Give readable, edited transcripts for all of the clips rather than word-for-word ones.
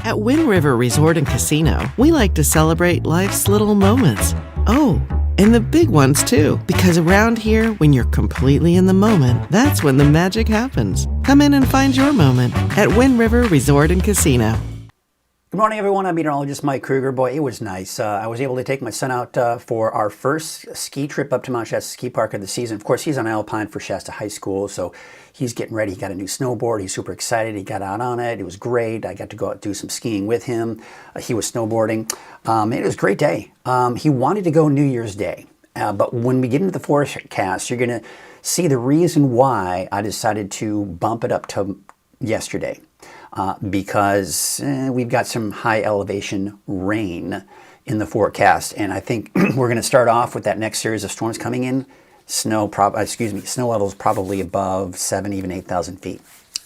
At Wind River Resort and Casino, we like to celebrate life's little moments. Oh, and the big ones too, because around here, when you're completely in the moment, that's when the magic happens. Come in and find your moment at Wind River Resort and Casino. Good morning, everyone. I'm meteorologist Mike Krueger. Boy, it was nice. I was able to take my son out for our first ski trip up to Mount Shasta Ski Park of the season. Of course, he's on Alpine for Shasta High School, so he's getting ready. He got a new snowboard. He's super excited. He got out on it. It was great. I got to go out and do some skiing with him. He was snowboarding. It was a great day. He wanted to go New Year's Day, but when we get into the forecast, you're going to see the reason why I decided to bump it up to yesterday. Because we've got some high elevation rain in the forecast, and I think we're going to start off with that next series of storms coming in. Snow levels probably above 7, even 8,000 feet,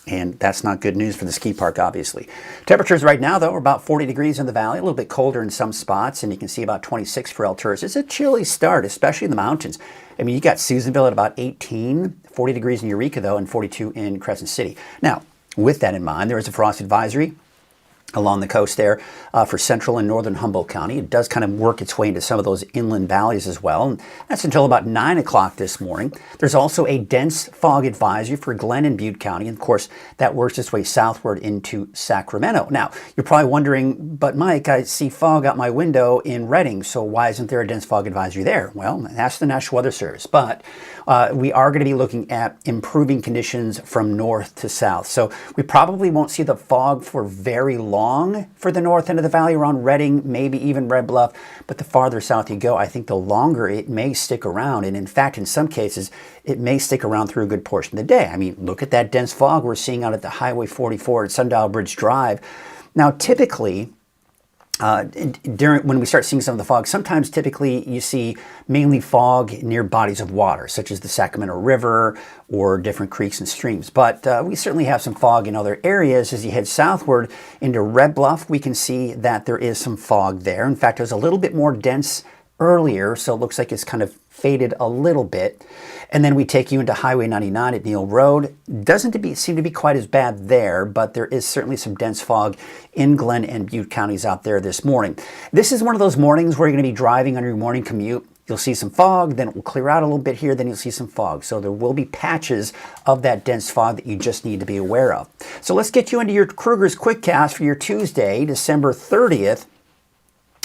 and that's not good news for the ski park, obviously. Temperatures right now, though, are about 40 degrees in the valley, a little bit colder in some spots, and you can see about 26 for Alturas. It's a chilly start, especially in the mountains. I mean, you got Susanville at about 18, 40 degrees in Eureka, though, and 42 in Crescent City. Now, with that in mind, there is a frost advisory along the coast there for central and northern Humboldt County. It does kind of work its way into some of those inland valleys as well. And that's until about 9 o'clock this morning. There's also a dense fog advisory for Glenn and Butte County. And of course, that works its way southward into Sacramento. Now, you're probably wondering, but Mike, I see fog out my window in Redding, so why isn't there a dense fog advisory there? Well, that's the National Weather Service. But we are going to be looking at improving conditions from north to south. So we probably won't see the fog for very long for the north end of the valley around Redding, maybe even Red Bluff. But the farther south you go, I think the longer it may stick around. And in fact, in some cases, it may stick around through a good portion of the day. I mean, look at that dense fog we're seeing out at the Highway 44 at Sundial Bridge Drive. Now, typically, when we start seeing some of the fog, sometimes typically you see mainly fog near bodies of water, such as the Sacramento River or different creeks and streams. But we certainly have some fog in other areas. As you head southward into Red Bluff, we can see that there is some fog there. In fact, it was a little bit more dense earlier, so it looks like it's kind of faded a little bit. And then we take you into Highway 99 at Neal Road. Doesn't seem to be quite as bad there, but there is certainly some dense fog in Glenn and Butte counties out there this morning. This is one of those mornings where you're going to be driving on your morning commute. You'll see some fog, then it will clear out a little bit here, then you'll see some fog. So there will be patches of that dense fog that you just need to be aware of. So let's get you into your Krueger's Quickcast for your Tuesday, December 30th.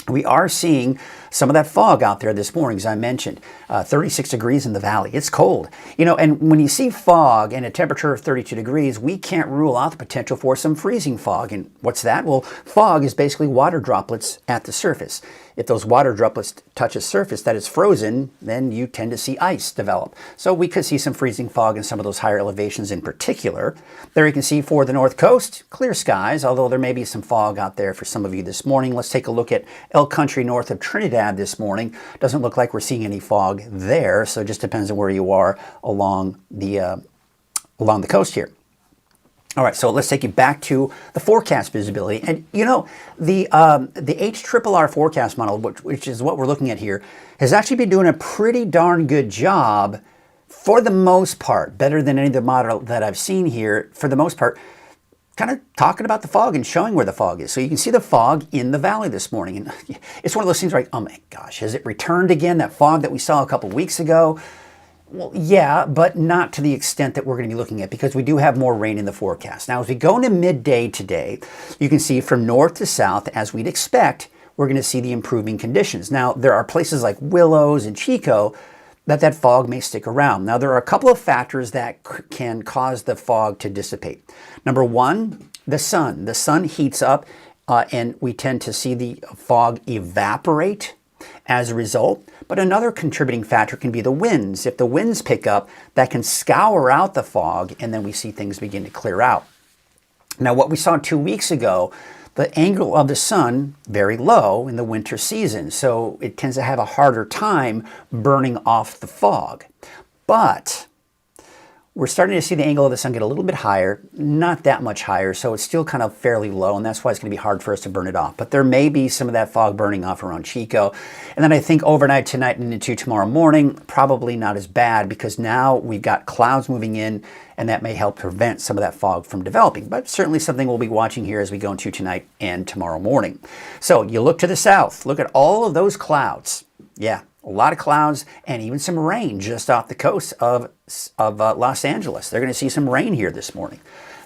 We are seeing some of that fog out there this morning, as I mentioned. 36 degrees in the valley. It's cold. You know, and when you see fog and a temperature of 32 degrees, we can't rule out the potential for some freezing fog. And what's that? Well, fog is basically water droplets at the surface. If those water droplets touch a surface that is frozen, then you tend to see ice develop. So we could see some freezing fog in some of those higher elevations in particular. There you can see for the north coast, clear skies, although there may be some fog out there for some of you this morning. Let's take a look at Elk Country north of Trinidad this morning. Doesn't look like we're seeing any fog there, so it just depends on where you are along the along the coast here. All right, so let's take you back to the forecast visibility. And you know, the HRRR forecast model, which is what we're looking at here, has actually been doing a pretty darn good job for the most part, better than any of the model that I've seen here, for the most part, kind of talking about the fog and showing where the fog is. So you can see the fog in the valley this morning. And it's one of those things like, oh my gosh, has it returned again? That fog that we saw a couple weeks ago? Well, yeah, but not to the extent that we're going to be looking at, because we do have more rain in the forecast. Now, as we go into midday today, you can see from north to south, as we'd expect, we're going to see the improving conditions. Now, there are places like Willows and Chico that fog may stick around. Now, there are a couple of factors that can cause the fog to dissipate. Number one, the sun. The sun heats up, and we tend to see the fog evaporate as a result. But another contributing factor can be the winds. If the winds pick up, that can scour out the fog, and then we see things begin to clear out. Now, what we saw 2 weeks ago, the angle of the sun very low in the winter season, so it tends to have a harder time burning off the fog. But we're starting to see the angle of the sun get a little bit higher, not that much higher, so it's still kind of fairly low, and that's why it's going to be hard for us to burn it off. But there may be some of that fog burning off around Chico. And then I think overnight tonight and into tomorrow morning, probably not as bad, because now we've got clouds moving in, and that may help prevent some of that fog from developing. But certainly something we'll be watching here as we go into tonight and tomorrow morning. So you look to the south, look at all of those clouds. Yeah. A lot of clouds and even some rain just off the coast of Los Angeles. They're going to see some rain here this morning.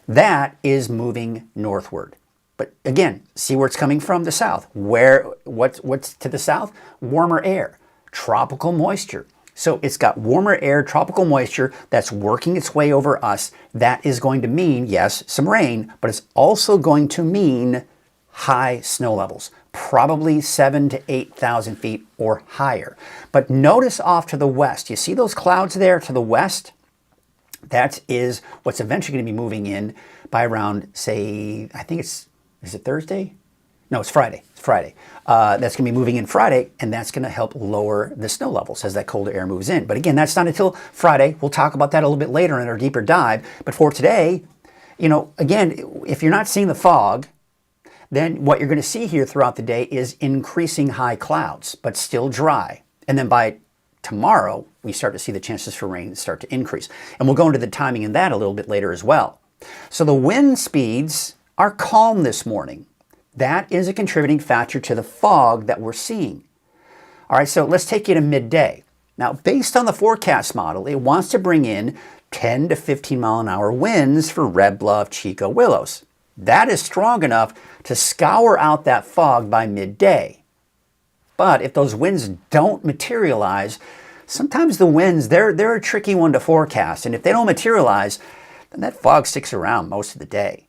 That is moving northward. But again, see where it's coming from? The south. What's to the south? Warmer air, tropical moisture. So it's got warmer air, tropical moisture that's working its way over us. That is going to mean, yes, some rain, but it's also going to mean high snow levels. Probably 7,000 to 8,000 feet or higher. But notice off to the west. You see those clouds there to the west? That is what's eventually going to be moving in by around, say, I think is it Thursday? No, it's Friday. It's Friday. That's going to be moving in Friday, and that's going to help lower the snow levels as that colder air moves in. But again, that's not until Friday. We'll talk about that a little bit later in our deeper dive. But for today, you know, again, if you're not seeing the fog, then what you're going to see here throughout the day is increasing high clouds, but still dry. And then by tomorrow, we start to see the chances for rain start to increase. And we'll go into the timing in that a little bit later as well. So the wind speeds are calm this morning. That is a contributing factor to the fog that we're seeing. All right, so let's take you to midday. Now, based on the forecast model, it wants to bring in 10 to 15 mile an hour winds for Red Bluff, Chico, Willows. That is strong enough to scour out that fog by midday. But if those winds don't materialize, sometimes the winds, they're a tricky one to forecast. And if they don't materialize, then that fog sticks around most of the day.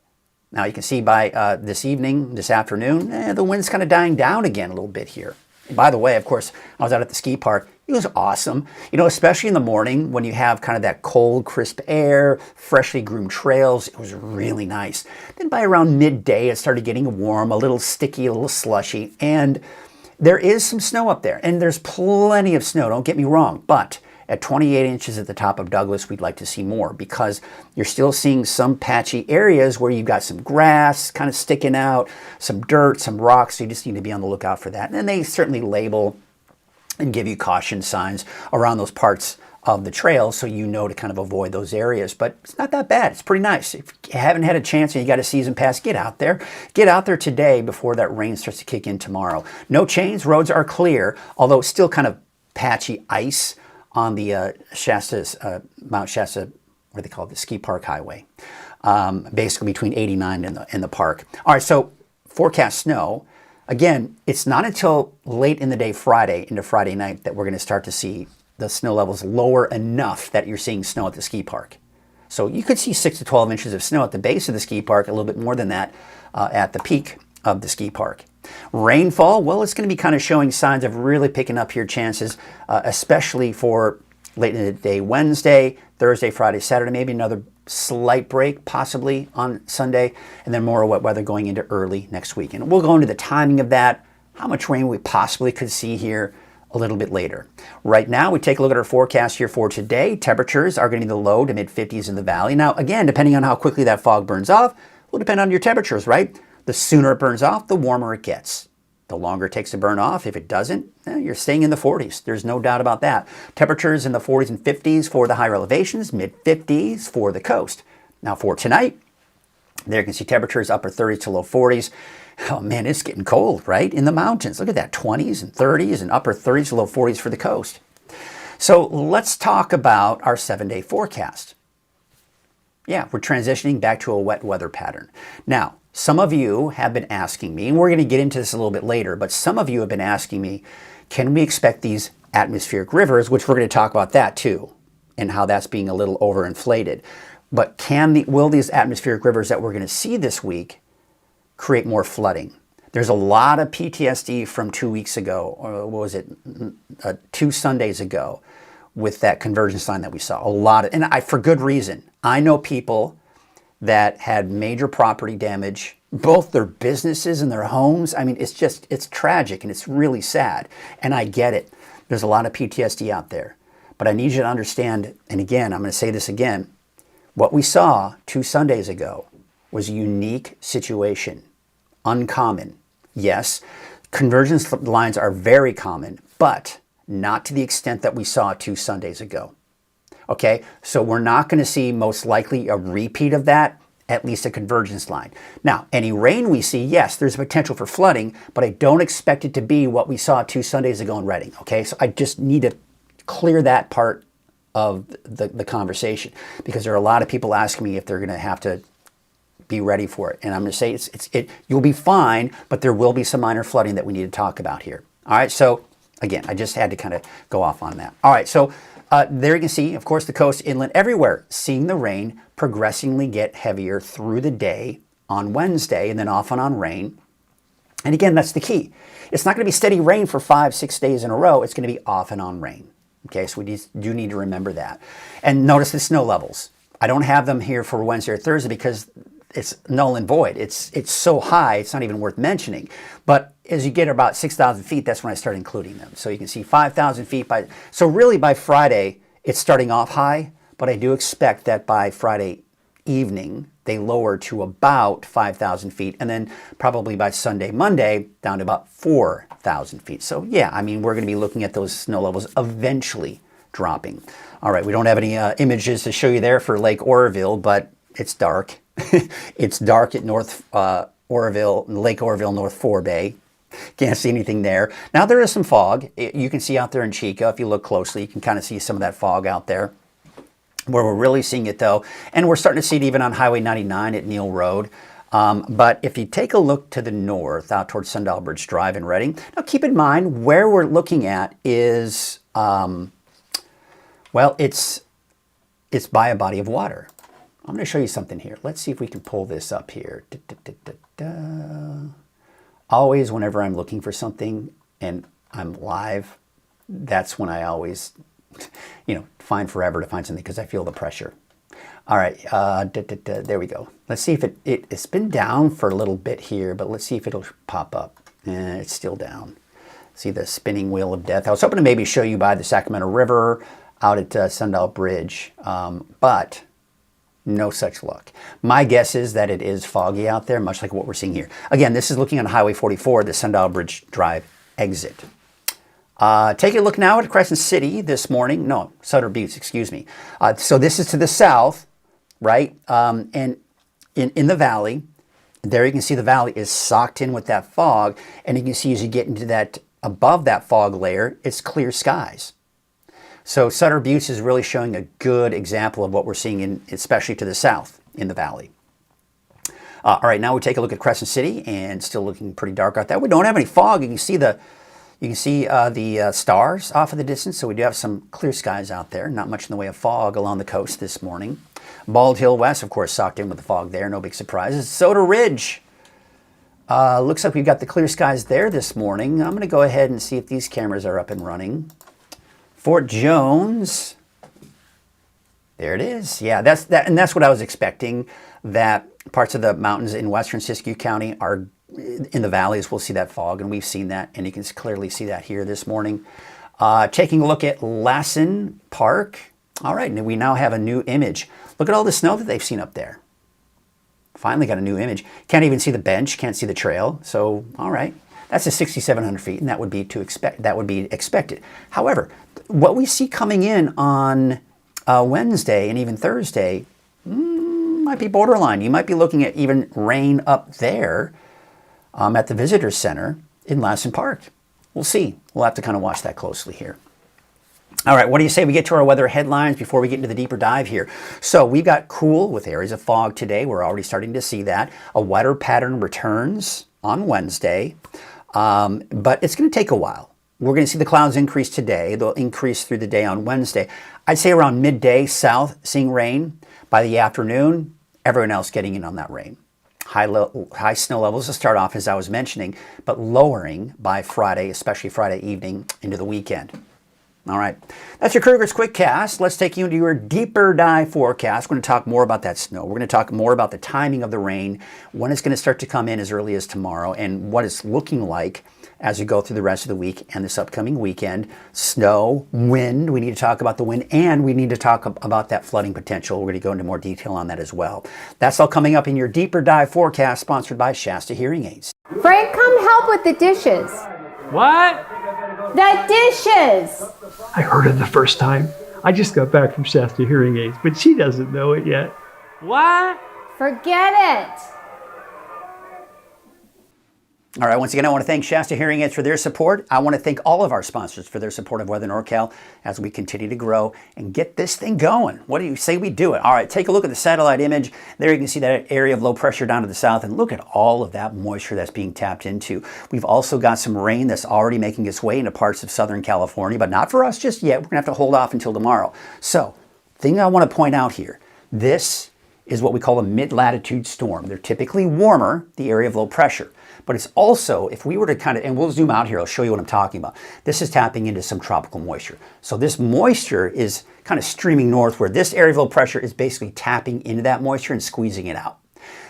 Now you can see by this evening, this afternoon, the wind's kind of dying down again a little bit here. And by the way, of course, I was out at the ski park. It was awesome, you know, especially in the morning when you have kind of that cold, crisp air, freshly groomed trails. It was really nice. Then by around midday, it started getting warm, a little sticky, a little slushy, and there is some snow up there. And there's plenty of snow, don't get me wrong, but at 28 inches at the top of Douglas, we'd like to see more, because you're still seeing some patchy areas where you've got some grass kind of sticking out, some dirt, some rocks, so you just need to be on the lookout for that. And they certainly label and give you caution signs around those parts of the trail so you know to kind of avoid those areas. But it's not that bad. It's pretty nice. If you haven't had a chance and you got a season pass, get out there. Get out there today before that rain starts to kick in tomorrow. No chains, roads are clear, although it's still kind of patchy ice on the Mount Shasta, what do they call it, the Ski Park Highway, basically between 89 and the park. All right, so forecast snow. Again, it's not until late in the day Friday into Friday night that we're going to start to see the snow levels lower enough that you're seeing snow at the ski park. So you could see 6 to 12 inches of snow at the base of the ski park, a little bit more than that at the peak of the ski park. Rainfall, well, it's going to be kind of showing signs of really picking up here chances, especially for late in the day Wednesday, Thursday, Friday, Saturday, maybe another slight break possibly on Sunday, and then more wet weather going into early next week. And we'll go into the timing of that, how much rain we possibly could see here a little bit later. Right now, we take a look at our forecast here for today. Temperatures are going to be the low to mid 50s in the valley. Now, again, depending on how quickly that fog burns off, will depend on your temperatures, right? The sooner it burns off, the warmer it gets. The longer it takes to burn off. If it doesn't, you're staying in the 40s. There's no doubt about that. Temperatures in the 40s and 50s for the higher elevations, mid 50s for the coast. Now for tonight, there you can see temperatures upper 30s to low 40s. Oh man, it's getting cold, right? In the mountains. Look at that, 20s and 30s and upper 30s to low 40s for the coast. So let's talk about our 7-day forecast. Yeah, we're transitioning back to a wet weather pattern. Now, some of you have been asking me, and we're going to get into this a little bit later, but some of you have been asking me, can we expect these atmospheric rivers, which we're going to talk about that too, and how that's being a little overinflated. But will these atmospheric rivers that we're going to see this week create more flooding? There's a lot of PTSD from 2 weeks ago, or what was it, 2 Sundays ago, with that convergence line that we saw. And for good reason. I know people that had major property damage, both their businesses and their homes. I mean, it's tragic and it's really sad. And I get it. There's a lot of PTSD out there. But I need you to understand, and again, I'm going to say this again, what we saw 2 Sundays ago was a unique situation, uncommon. Yes, convergence lines are very common, but not to the extent that we saw 2 Sundays ago. Okay, so we're not going to see most likely a repeat of that, at least a convergence line. Now, any rain we see, yes, there's a potential for flooding, but I don't expect it to be what we saw 2 Sundays ago in Redding. Okay, so I just need to clear that part of the conversation, because there are a lot of people asking me if they're going to have to be ready for it. And I'm going to say you'll be fine, but there will be some minor flooding that we need to talk about here. All right, so again, I just had to kind of go off on that. All right, so there you can see, of course, the coast, inland, everywhere, seeing the rain progressively get heavier through the day on Wednesday and then off and on rain. And again, that's the key. It's not going to be steady rain for 5-6 days in a row. It's going to be off and on rain. Okay, so we do need to remember that. And notice the snow levels. I don't have them here for Wednesday or Thursday because it's null and void. It's so high, it's not even worth mentioning. But as you get about 6,000 feet, that's when I start including them. So you can see 5,000 feet. So really by Friday, it's starting off high, but I do expect that by Friday evening, they lower to about 5,000 feet, and then probably by Sunday, Monday, down to about 4,000 feet. So yeah, I mean, we're going to be looking at those snow levels eventually dropping. All right, we don't have any images to show you there for Lake Oroville, but it's dark. It's dark at North Oroville, Lake Oroville, North Forebay. Can't see anything there. Now there is some fog. You can see out there in Chica, if you look closely, you can kind of see some of that fog out there. Where we're really seeing it though, and we're starting to see it even on Highway 99 at Neal Road. But if you take a look to the north, out towards Sundial Bridge Drive in Redding, now keep in mind where we're looking at is, well, it's by a body of water. I'm going to show you something here. Let's see if we can pull this up here. Always, whenever I'm looking for something and I'm live, that's when I always, find forever to find something because I feel the pressure. All right, there we go. Let's see if it's been down for a little bit here, but let's see if it'll pop up. It's still down. See the spinning wheel of death. I was hoping to maybe show you by the Sacramento River out at Sundial Bridge, but no such luck. My guess is that it is foggy out there, much like what we're seeing here. Again, this is looking on Highway 44, the Sundial Bridge Drive exit. Take a look now at Crescent City this morning. No, Sutter Buttes, excuse me. So this is to the south, right? And in the valley, there you can see the valley is socked in with that fog. And you can see as you get into that, above that fog layer, it's clear skies. So Sutter Buttes is really showing a good example of what we're seeing, especially to the south in the valley. All right, now we take a look at Crescent City, and still looking pretty dark out there. We don't have any fog. You can see the stars off in the distance, so we do have some clear skies out there. Not much in the way of fog along the coast this morning. Bald Hill West, of course, socked in with the fog there. No big surprises. Soda Ridge. Looks like we've got the clear skies there this morning. I'm going to go ahead and see if these cameras are up and running. Fort Jones. There it is. Yeah, that's what I was expecting. That parts of the mountains in western Siskiyou County are in the valleys. We'll see that fog, and we've seen that, and you can clearly see that here this morning. Taking a look at Lassen Park. All right, and we now have a new image. Look at all the snow that they've seen up there. Finally got a new image. Can't even see the bench, can't see the trail. So, all right, that's a 6,700 feet, and that would be expected. However, what we see coming in on Wednesday and even Thursday might be borderline. You might be looking at even rain up there at the visitor center in Lassen Park. We'll see. We'll have to kind of watch that closely here. All right, what do you say we get to our weather headlines before we get into the deeper dive here? So we've got cool with areas of fog today. We're already starting to see that. A wetter pattern returns on Wednesday, but it's going to take a while. We're going to see the clouds increase today. They'll increase through the day on Wednesday. I'd say around midday south, seeing rain. By the afternoon, everyone else getting in on that rain. High snow levels to start off, as I was mentioning, but lowering by Friday, especially Friday evening into the weekend. All right, that's your Krueger's Quick Cast. Let's take you into your deeper dive forecast. We're going to talk more about that snow. We're going to talk more about the timing of the rain, when it's going to start to come in as early as tomorrow, and what it's looking like as we go through the rest of the week and this upcoming weekend. Snow, wind, we need to talk about the wind, and we need to talk about that flooding potential. We're going to go into more detail on that as well. That's all coming up in your deeper dive forecast, sponsored by Shasta Hearing Aids. Frank, come help with the dishes. What? The dishes! I heard it the first time. I just got back from Shasta Hearing Aids, but she doesn't know it yet. What? Forget it. All right, once again, I want to thank Shasta Hearing Aids for their support. I want to thank all of our sponsors for their support of Weather NorCal as we continue to grow and get this thing going. What do you say we do it? All right, take a look at the satellite image. There you can see that area of low pressure down to the south, and look at all of that moisture that's being tapped into. We've also got some rain that's already making its way into parts of Southern California, but not for us just yet. We're going to have to hold off until tomorrow. So, thing I want to point out here, this is what we call a mid-latitude storm. They're typically warmer, the area of low pressure. But it's also, if we were to kind of, and we'll zoom out here, I'll show you what I'm talking about. This is tapping into some tropical moisture. So this moisture is kind of streaming northward. This area of low pressure is basically tapping into that moisture and squeezing it out.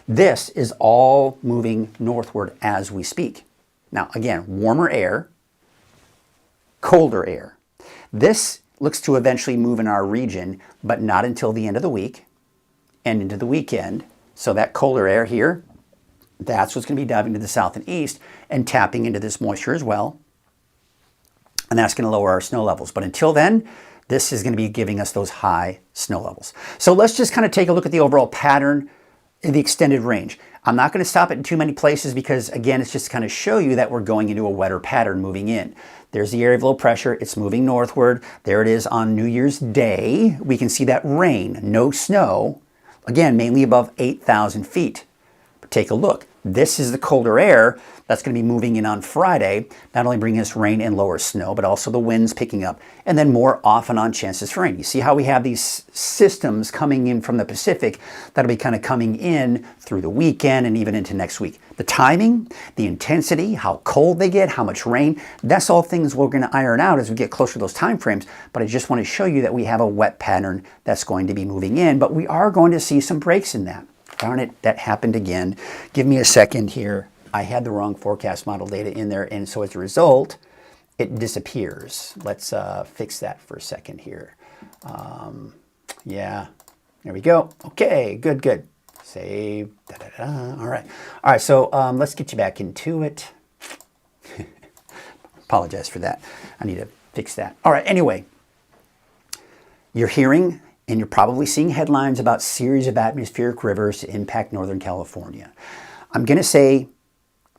This is all moving northward as we speak. Now, again, warmer air, colder air. This looks to eventually move in our region, but not until the end of the week and into the weekend. So that colder air here, that's what's going to be diving to the south and east and tapping into this moisture as well. And that's going to lower our snow levels. But until then, this is going to be giving us those high snow levels. So let's just kind of take a look at the overall pattern in the extended range. I'm not going to stop it in too many places because, again, it's just to kind of show you that we're going into a wetter pattern moving in. There's the area of low pressure. It's moving northward. There it is on New Year's Day. We can see that rain, no snow, again, mainly above 8,000 feet. Take a look. This is the colder air that's going to be moving in on Friday, not only bringing us rain and lower snow, but also the winds picking up, and then more off and on chances for rain. You see how we have these systems coming in from the Pacific that'll be kind of coming in through the weekend and even into next week. The timing, the intensity, how cold they get, how much rain, that's all things we're going to iron out as we get closer to those time frames. But I just want to show you that we have a wet pattern that's going to be moving in, but we are going to see some breaks in that. Darn it, that happened again. Give me a second here. I had the wrong forecast model data in there, and so as a result, it disappears. Let's fix that for a second here. Yeah, there we go. Okay, good. Save. All right, so let's get you back into it. Apologize for that. I need to fix that. All right, anyway, you're hearing and you're probably seeing headlines about series of atmospheric rivers to impact Northern California. I'm going to say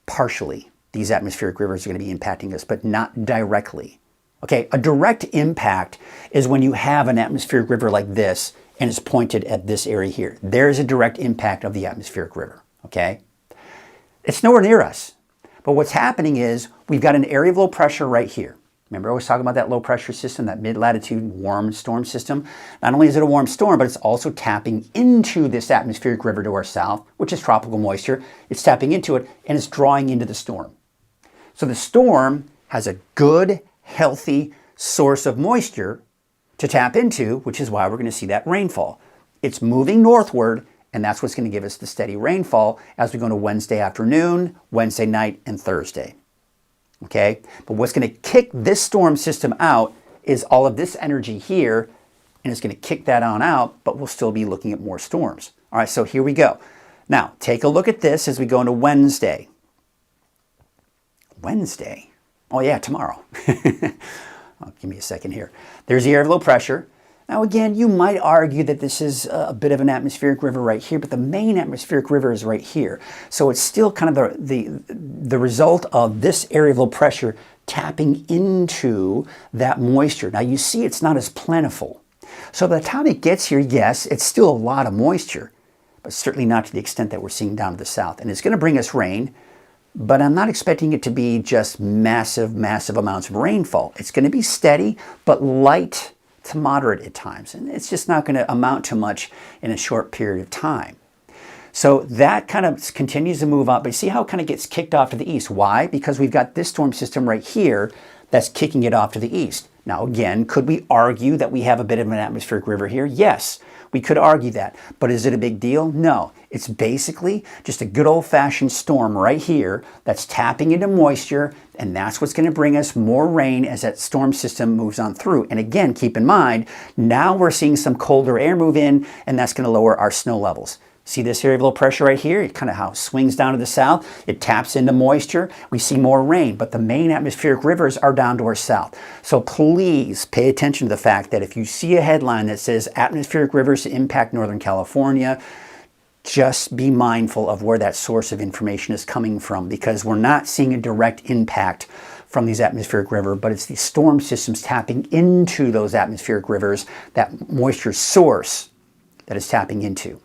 partially these atmospheric rivers are going to be impacting us, but not directly. Okay, a direct impact is when you have an atmospheric river like this and it's pointed at this area here. There's a direct impact of the atmospheric river, okay? It's nowhere near us. But what's happening is we've got an area of low pressure right here. Remember I was talking about that low pressure system, that mid-latitude warm storm system? Not only is it a warm storm, but it's also tapping into this atmospheric river to our south, which is tropical moisture. It's tapping into it and it's drawing into the storm. So the storm has a good, healthy source of moisture to tap into, which is why we're going to see that rainfall. It's moving northward, and that's what's going to give us the steady rainfall as we go into Wednesday afternoon, Wednesday night, and Thursday. okay? But what's going to kick this storm system out is all of this energy here, and it's going to kick that on out, but we'll still be looking at more storms. All right, so here we go. Now, take a look at this as we go into Wednesday. Wednesday? Oh yeah, tomorrow. Oh, give me a second here. There's the area of low pressure. Now again, you might argue that this is a bit of an atmospheric river right here, but the main atmospheric river is right here. So it's still kind of the result of this area of low pressure tapping into that moisture. Now you see it's not as plentiful. So by the time it gets here, yes, it's still a lot of moisture, but certainly not to the extent that we're seeing down to the south. And it's going to bring us rain, but I'm not expecting it to be just massive, massive amounts of rainfall. It's going to be steady, but light to moderate at times. And it's just not going to amount to much in a short period of time. So that kind of continues to move up, but you see how it kind of gets kicked off to the east. Why? Because we've got this storm system right here that's kicking it off to the east. Now again, could we argue that we have a bit of an atmospheric river here? Yes, we could argue that. But is it a big deal? No. It's basically just a good old-fashioned storm right here that's tapping into moisture, and that's what's going to bring us more rain as that storm system moves on through. And again, keep in mind, now we're seeing some colder air move in, and that's going to lower our snow levels. See this area of low pressure right here? It kind of how it swings down to the south. It taps into moisture. We see more rain, but the main atmospheric rivers are down to our south. So please pay attention to the fact that if you see a headline that says atmospheric rivers impact Northern California, just be mindful of where that source of information is coming from, because we're not seeing a direct impact from these atmospheric rivers, but it's these storm systems tapping into those atmospheric rivers, that moisture source that is tapping into.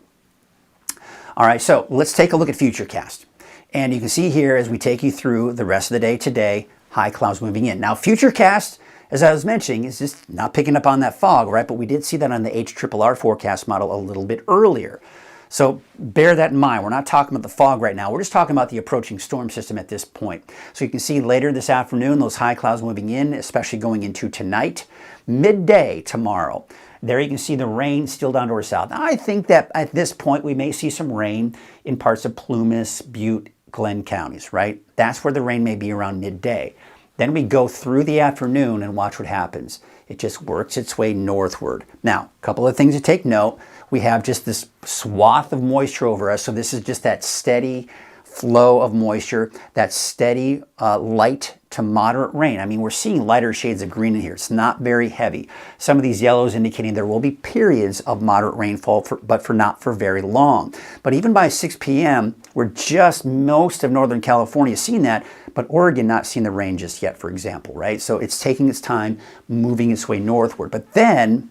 All right, so let's take a look at Futurecast. And you can see here as we take you through the rest of the day today, high clouds moving in. Now, Futurecast, as I was mentioning, is just not picking up on that fog, right? But we did see that on the HRRR forecast model a little bit earlier. So bear that in mind. We're not talking about the fog right now. We're just talking about the approaching storm system at this point. So you can see later this afternoon, those high clouds moving in, especially going into tonight, midday tomorrow. There you can see the rain still down to our south. Now, I think that at this point we may see some rain in parts of Plumas, Butte, Glenn counties, right? That's where the rain may be around midday. Then we go through the afternoon and watch what happens. It just works its way northward. Now, a couple of things to take note. We have just this swath of moisture over us. So this is just that steady flow of moisture, that steady light to moderate rain. I mean, we're seeing lighter shades of green in here. It's not very heavy. Some of these yellows indicating there will be periods of moderate rainfall, but not for very long. But even by 6 p.m., we're just most of Northern California seeing that, but Oregon not seeing the rain just yet, for example, right? So it's taking its time, moving its way northward. But then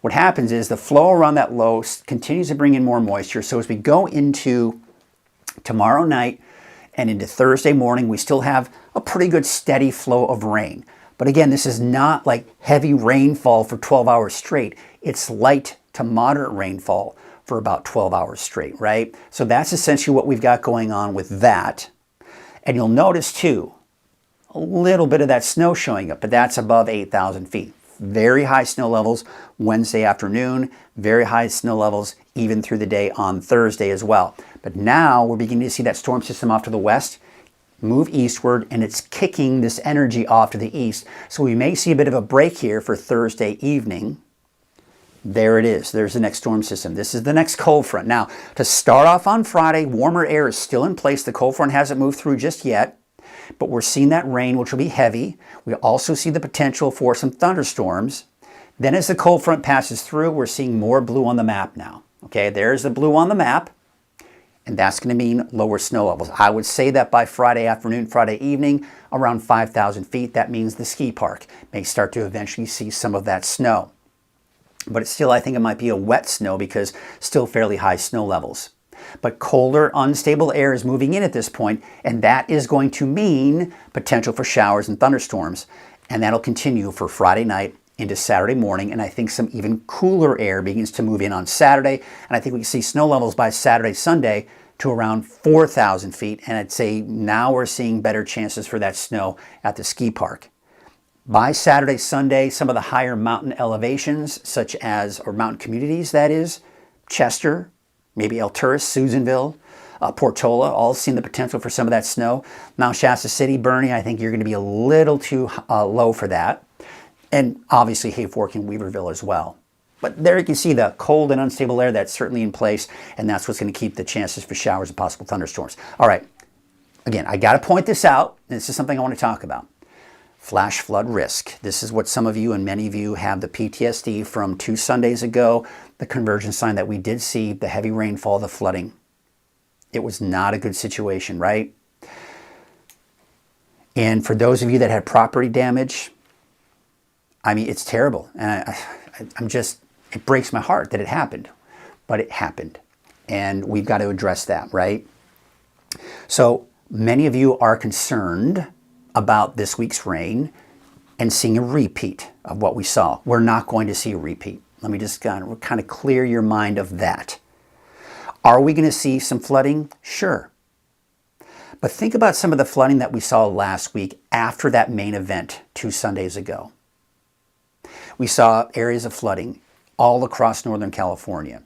what happens is the flow around that low continues to bring in more moisture. So as we go into tomorrow night and into Thursday morning, we still have a pretty good steady flow of rain. But again, this is not like heavy rainfall for 12 hours straight. It's light to moderate rainfall for about 12 hours straight, right? So that's essentially what we've got going on with that. And you'll notice too, a little bit of that snow showing up, but that's above 8,000 feet. Very high snow levels Wednesday afternoon, very high snow levels even through the day on Thursday as well. But now we're beginning to see that storm system off to the west move eastward, and it's kicking this energy off to the east. So we may see a bit of a break here for Thursday evening. There it is. There's the next storm system. This is the next cold front. Now, to start off on Friday, warmer air is still in place. The cold front hasn't moved through just yet, but we're seeing that rain, which will be heavy. We also see the potential for some thunderstorms. Then as the cold front passes through, we're seeing more blue on the map now. Okay, there's the blue on the map, and that's going to mean lower snow levels. I would say that by Friday afternoon, Friday evening, around 5,000 feet, that means the ski park may start to eventually see some of that snow. But still, I think it might be a wet snow because still fairly high snow levels. But colder, unstable air is moving in at this point, and that is going to mean potential for showers and thunderstorms. And that'll continue for Friday night into Saturday morning, and I think some even cooler air begins to move in on Saturday, and I think we can see snow levels by Saturday, Sunday to around 4,000 feet, and I'd say now we're seeing better chances for that snow at the ski park. By Saturday, Sunday, some of the higher mountain elevations, such as, or mountain communities that is, Chester, maybe Alturas, Susanville, Portola, all seeing the potential for some of that snow. Mount Shasta City, Bernie, I think you're going to be a little too low for that. And obviously Hayfork and Weaverville as well. But there you can see the cold and unstable air that's certainly in place, and that's what's going to keep the chances for showers and possible thunderstorms. All right, again, I got to point this out, and this is something I want to talk about. Flash flood risk. This is what some of you and many of you have the PTSD from 2 Sundays ago, the convergence sign that we did see, the heavy rainfall, the flooding. It was not a good situation, right? And for those of you that had property damage, I mean, it's terrible. And it breaks my heart that it happened, but it happened. And we've got to address that, right? So many of you are concerned about this week's rain and seeing a repeat of what we saw. We're not going to see a repeat. Let me just kind of clear your mind of that. Are we going to see some flooding? Sure. But think about some of the flooding that we saw last week after that main event 2 Sundays ago. We saw areas of flooding all across Northern California.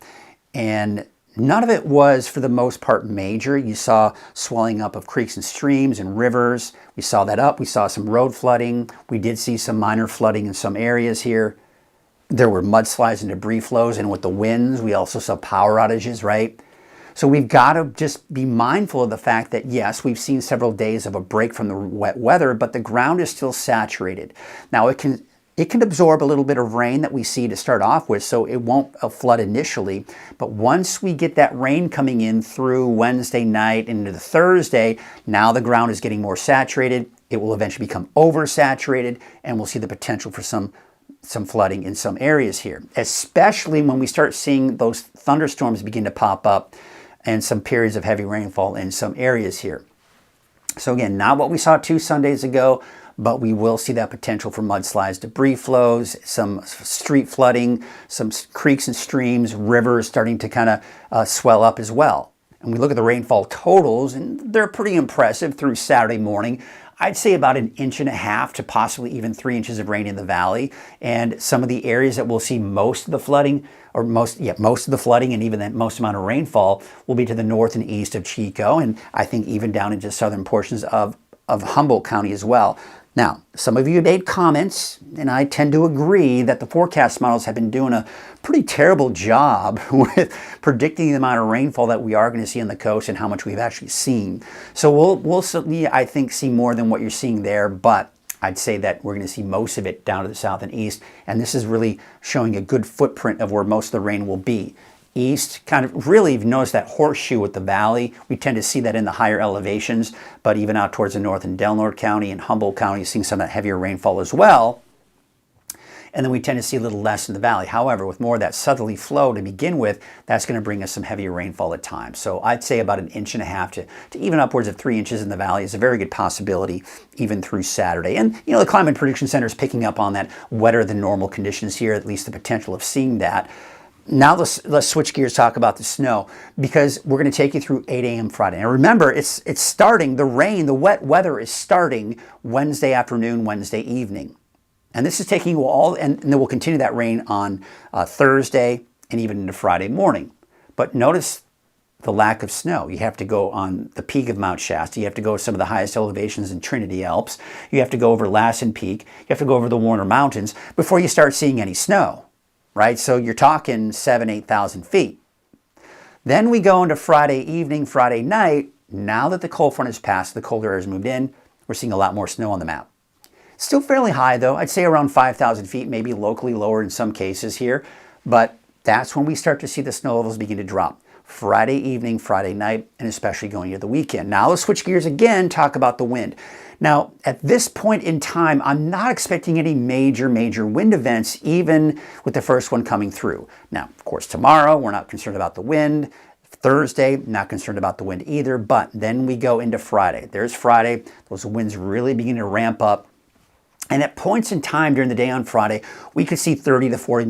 And none of it was, for the most part, major. You saw swelling up of creeks and streams and rivers. We saw that up. We saw some road flooding. We did see some minor flooding in some areas here. There were mudslides and debris flows. And with the winds, we also saw power outages, right? So we've got to just be mindful of the fact that, yes, we've seen several days of a break from the wet weather, but the ground is still saturated. Now, it can absorb a little bit of rain that we see to start off with, so it won't flood initially. But once we get that rain coming in through Wednesday night into the Thursday, now the ground is getting more saturated. It will eventually become oversaturated, and we'll see the potential for some flooding in some areas here, especially when we start seeing those thunderstorms begin to pop up and some periods of heavy rainfall in some areas here. So again, not what we saw 2 Sundays ago, but we will see that potential for mudslides, debris flows, some street flooding, some creeks and streams, rivers starting to kind of swell up as well. And we look at the rainfall totals, and they're pretty impressive through Saturday morning. I'd say about 1.5 inches to possibly even 3 inches of rain in the valley. And some of the areas that we'll see most of the flooding, or most of the flooding and even the most amount of rainfall will be to the north and east of Chico, and I think even down into southern portions of Humboldt County as well. Now, some of you made comments, and I tend to agree that the forecast models have been doing a pretty terrible job with predicting the amount of rainfall that we are going to see on the coast and how much we've actually seen. So we'll certainly, I think, see more than what you're seeing there, but I'd say that we're going to see most of it down to the south and east, and this is really showing a good footprint of where most of the rain will be. East, kind of really, you've noticed that horseshoe with the valley. We tend to see that in the higher elevations, but even out towards the north in Delaware County and Humboldt County, seeing some of that heavier rainfall as well. And then we tend to see a little less in the valley. However, with more of that southerly flow to begin with, that's going to bring us some heavier rainfall at times. So I'd say about 1.5 inches to even upwards of 3 inches in the valley is a very good possibility even through Saturday. And, you know, the Climate Prediction Center is picking up on that wetter than normal conditions here, at least the potential of seeing that. Now let's switch gears, talk about the snow, because we're going to take you through 8 a.m. Friday. And remember, it's starting, the rain, the wet weather is starting Wednesday afternoon, Wednesday evening. And this is taking you all, and then we'll continue that rain on Thursday and even into Friday morning. But notice the lack of snow. You have to go on the peak of Mount Shasta. You have to go some of the highest elevations in Trinity Alps. You have to go over Lassen Peak. You have to go over the Warner Mountains before you start seeing any snow. Right? So you're talking 7,000, 8,000 feet. Then we go into Friday evening, Friday night. Now that the cold front has passed, the colder air has moved in, we're seeing a lot more snow on the map. Still fairly high though. I'd say around 5,000 feet, maybe locally lower in some cases here. But that's when we start to see the snow levels begin to drop. Friday evening, Friday night, and especially going into the weekend. Now let's switch gears again, talk about the wind. Now, at this point in time, I'm not expecting any major wind events, even with the first one coming through. Now, of course, tomorrow, we're not concerned about the wind. Thursday, not concerned about the wind either, but then we go into Friday. There's Friday. Those winds really begin to ramp up. And at points in time during the day on Friday, we could see 30 to 40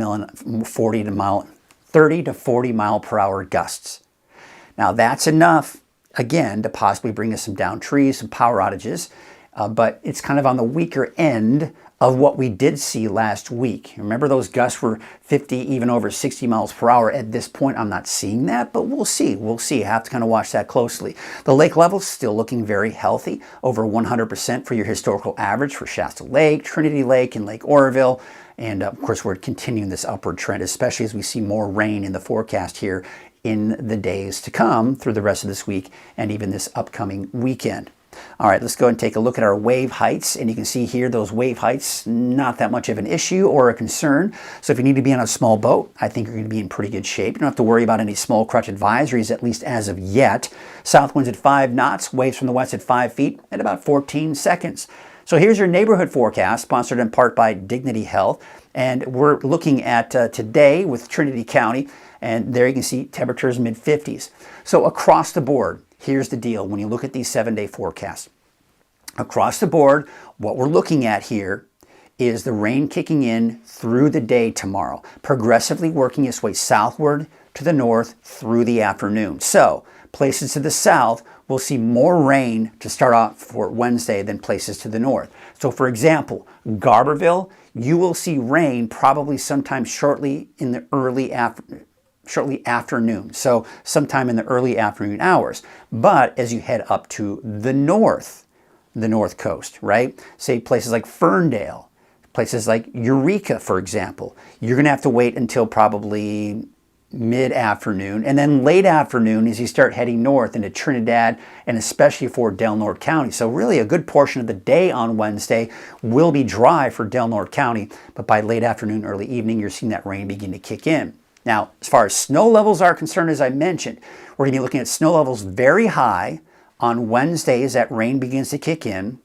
mile per hour gusts. Now, that's enough, again, to possibly bring us some downed trees, some power outages. But it's kind of on the weaker end of what we did see last week. Remember, those gusts were 50, even over 60 miles per hour. At this point, I'm not seeing that, but we'll see. We'll see. I have to kind of watch that closely. The lake level's still looking very healthy, over 100% for your historical average for Shasta Lake, Trinity Lake, and Lake Oroville. And of course, we're continuing this upward trend, especially as we see more rain in the forecast here in the days to come through the rest of this week and even this upcoming weekend. All right, let's go and take a look at our wave heights. And you can see here those wave heights, not that much of an issue or a concern. So if you need to be on a small boat, I think you're going to be in pretty good shape. You don't have to worry about any small crutch advisories, at least as of yet. South winds at 5 knots, waves from the west at 5 feet at about 14 seconds. So here's your neighborhood forecast, sponsored in part by Dignity Health. And we're looking at today with Trinity County. And there you can see temperatures mid-50s. So across the board, here's the deal when you look at these 7-day forecasts. Across the board, what we're looking at here is the rain kicking in through the day tomorrow, progressively working its way southward to the north through the afternoon. So places to the south will see more rain to start off for Wednesday than places to the north. So for example, Garberville, you will see rain probably sometime shortly afternoon, so sometime in the early afternoon hours. But as you head up to the north coast, right? Say places like Ferndale, places like Eureka, for example, you're going to have to wait until probably mid-afternoon, and then late afternoon as you start heading north into Trinidad and especially for Del Norte County. So really a good portion of the day on Wednesday will be dry for Del Norte County, but by late afternoon, early evening, you're seeing that rain begin to kick in. Now, as far as snow levels are concerned, as I mentioned, we're going to be looking at snow levels very high on Wednesday as that rain begins to kick in.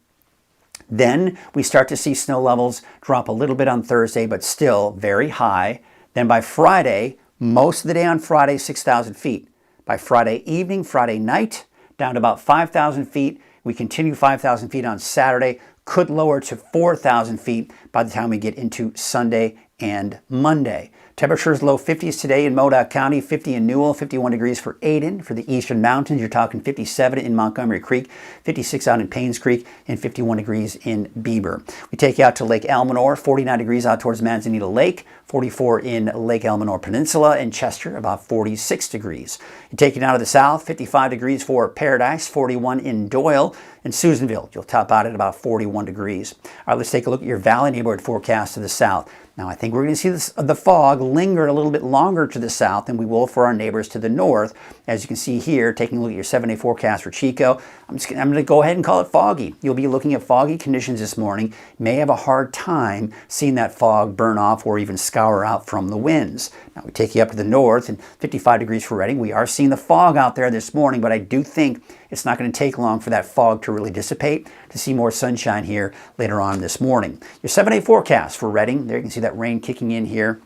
Then we start to see snow levels drop a little bit on Thursday, but still very high. Then by Friday, most of the day on Friday, 6,000 feet. By Friday evening, Friday night, down to about 5,000 feet. We continue 5,000 feet on Saturday, could lower to 4,000 feet by the time we get into Sunday and Monday. Temperatures low 50s today in Modoc County, 50 in Newell, 51 degrees for Ayden. For the eastern mountains, you're talking 57 in Montgomery Creek, 56 out in Paynes Creek, and 51 degrees in Bieber. We take you out to Lake Almanor, 49 degrees out towards Manzanita Lake, 44 in Lake Almanor Peninsula, and Chester, about 46 degrees. You take it out of the south, 55 degrees for Paradise, 41 in Doyle, and Susanville. You'll top out at about 41 degrees. All right, let's take a look at your valley neighborhood forecast to the south. Now, I think we're going to see the fog linger a little bit longer to the south than we will for our neighbors to the north. As you can see here, taking a look at your 7-day forecast for Chico, I'm going to go ahead and call it foggy. You'll be looking at foggy conditions this morning. May have a hard time seeing that fog burn off or even scour out from the winds. Now, we take you up to the north and 55 degrees for Redding. We are seeing the fog out there this morning, but I do think it's not going to take long for that fog to really dissipate to see more sunshine here later on this morning. Your 7-day forecast for Redding, there you can see that rain kicking in here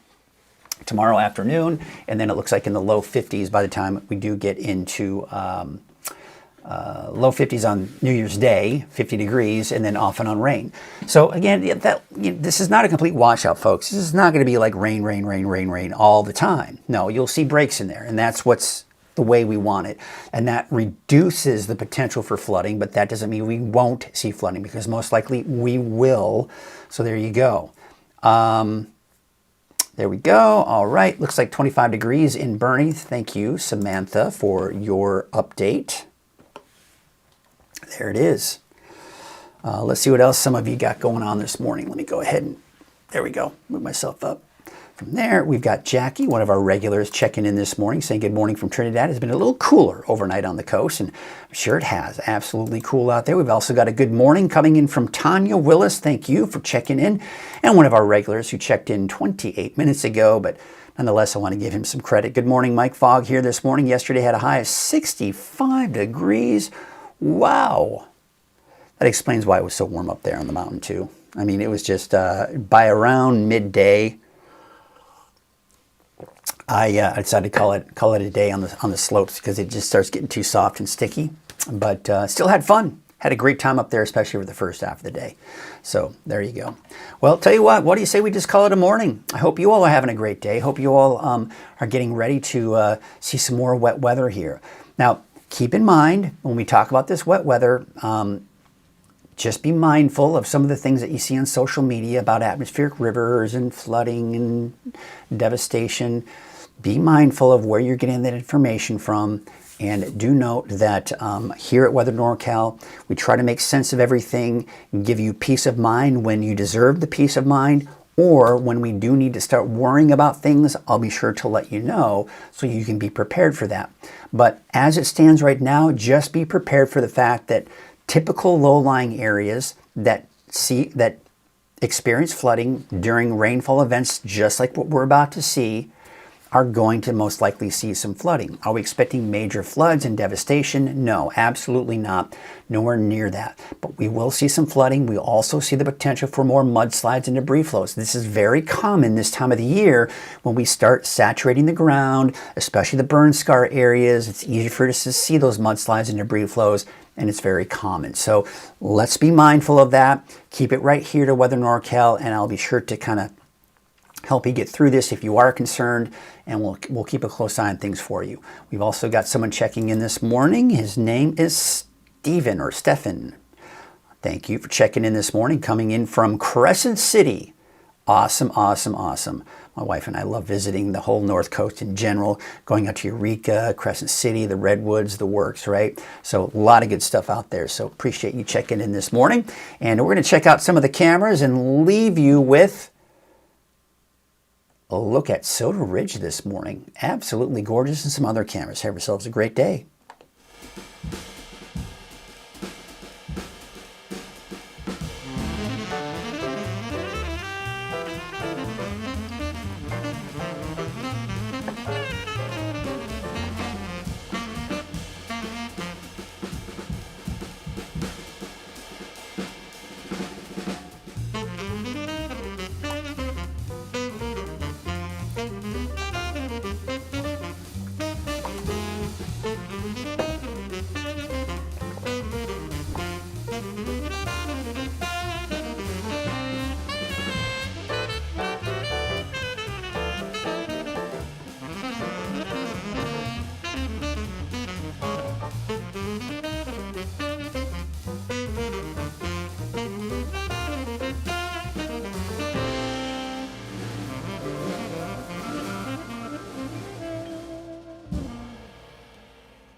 tomorrow afternoon, and then it looks like in the low 50s by the time we do get into low 50s on New Year's Day, 50 degrees, and then off and on rain. So again, this is not a complete washout, folks. This is not going to be like rain, rain, rain, rain, rain all the time. No, you'll see breaks in there, and that's what's the way we want it. And that reduces the potential for flooding, but that doesn't mean we won't see flooding, because most likely we will. So there you go. There we go. All right. Looks like 25 degrees in Bernie. Thank you, Samantha, for your update. There it is. Let's see what else some of you got going on this morning. Let me go ahead and, there we go, move myself up. From there, we've got Jackie, one of our regulars, checking in this morning, saying good morning from Trinidad. It's been a little cooler overnight on the coast, and I'm sure it has. Absolutely cool out there. We've also got a good morning coming in from Tanya Willis. Thank you for checking in. And one of our regulars who checked in 28 minutes ago, but nonetheless, I want to give him some credit. Good morning, Mike Fogg here this morning. Yesterday had a high of 65 degrees. Wow. That explains why it was so warm up there on the mountain, too. I mean, it was just by around midday, I decided to call it a day on the slopes, because it just starts getting too soft and sticky. But still had fun. Had a great time up there, especially for the first half of the day. So there you go. Well, tell you what do you say we just call it a morning? I hope you all are having a great day. Hope you all are getting ready to see some more wet weather here. Now, keep in mind, when we talk about this wet weather, just be mindful of some of the things that you see on social media about atmospheric rivers and flooding and devastation. Be mindful of where you're getting that information from. And do note that here at Weather NorCal, we try to make sense of everything and give you peace of mind when you deserve the peace of mind, or when we do need to start worrying about things, I'll be sure to let you know so you can be prepared for that. But as it stands right now, just be prepared for the fact that typical low-lying areas that experience flooding during rainfall events, just like what we're about to see, are going to most likely see some flooding. Are we expecting major floods and devastation? No, absolutely not. Nowhere near that. But we will see some flooding. We also see the potential for more mudslides and debris flows. This is very common this time of the year when we start saturating the ground, especially the burn scar areas. It's easier for us to see those mudslides and debris flows, and it's very common. So let's be mindful of that. Keep it right here to Weather NorCal, and I'll be sure to kind of help you get through this if you are concerned, and we'll keep a close eye on things for you. We've also got someone checking in this morning. His name is Steven or Stefan. Thank you for checking in this morning, coming in from Crescent City. Awesome, awesome, awesome. My wife and I love visiting the whole North Coast in general, going out to Eureka, Crescent City, the Redwoods, the works, right? So a lot of good stuff out there. So appreciate you checking in this morning. And we're going to check out some of the cameras and leave you with a look at Soda Ridge this morning. Absolutely gorgeous, and some other cameras. Have yourselves a great day.